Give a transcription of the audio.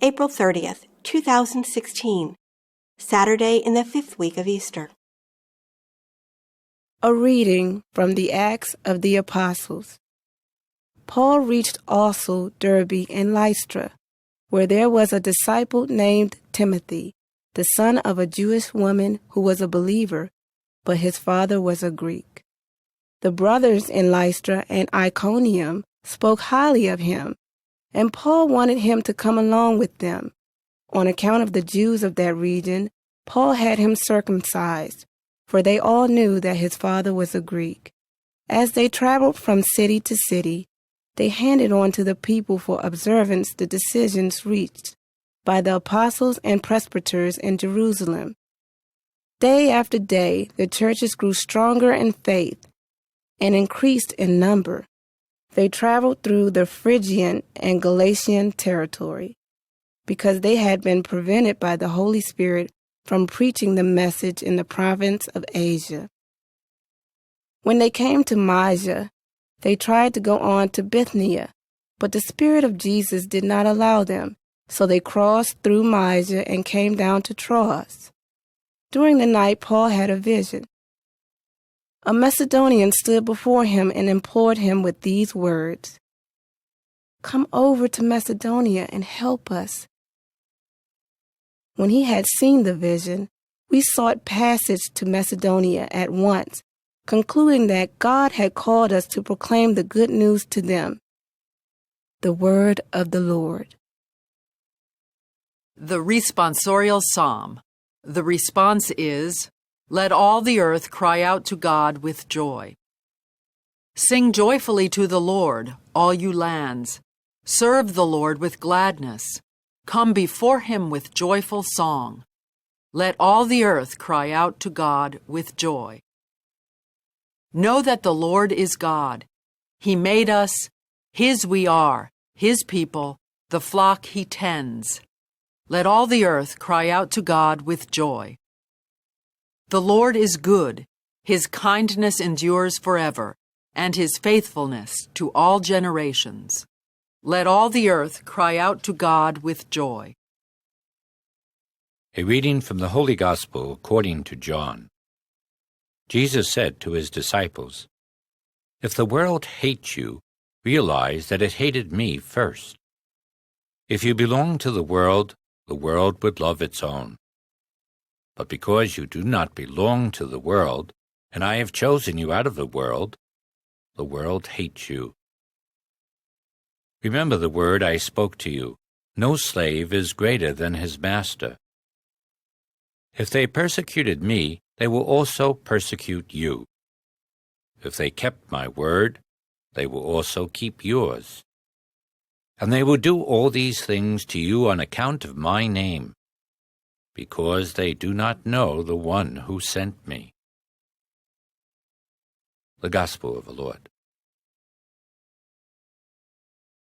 April 30th, 2016, Saturday in the 5th week of Easter. A reading from the Acts of the Apostles. Paul reached also Derbe and Lystra, where there was a disciple named Timothy, the son of a Jewish woman who was a believer, but his father was a Greek. The brothers in Lystra and Iconium spoke highly of him, and Paul wanted him to come along with them. On account of the Jews of that region, Paul had him circumcised, for they all knew that his father was a Greek. As they traveled from city to city, they handed on to the people for observance the decisions reached by the apostles and presbyters in Jerusalem. Day after day, the churches grew stronger in faith and increased in number. They traveled through the Phrygian and Galatian territory because they had been prevented by the Holy Spirit from preaching the message in the province of Asia. When they came to Mysia, they tried to go on to Bithynia, but the Spirit of Jesus did not allow them, so they crossed through Mysia and came down to Troas. During the night, Paul had a vision. A Macedonian stood before him and implored him with these words, "Come over to Macedonia and help us." When he had seen the vision, we sought passage to Macedonia at once, concluding that God had called us to proclaim the good news to them. The word of the Lord. The responsorial psalm. The response is, "Let all the earth cry out to God with joy." Sing joyfully to the Lord, all you lands. Serve the Lord with gladness. Come before him with joyful song. Let all the earth cry out to God with joy. Know that the Lord is God. He made us, his we are, his people, the flock he tends. Let all the earth cry out to God with joy. The Lord is good, his kindness endures forever, and his faithfulness to all generations. Let all the earth cry out to God with joy. A reading from the Holy Gospel according to John. Jesus said to his disciples, "If the world hates you, realize that it hated me first. If you belong to the world would love its own. But because you do not belong to the world, and I have chosen you out of the world hates you. Remember the word I spoke to you, no slave is greater than his master. If they persecuted me, they will also persecute you. If they kept my word, they will also keep yours. And they will do all these things to you on account of my name, because they do not know the one who sent me." The Gospel of the Lord.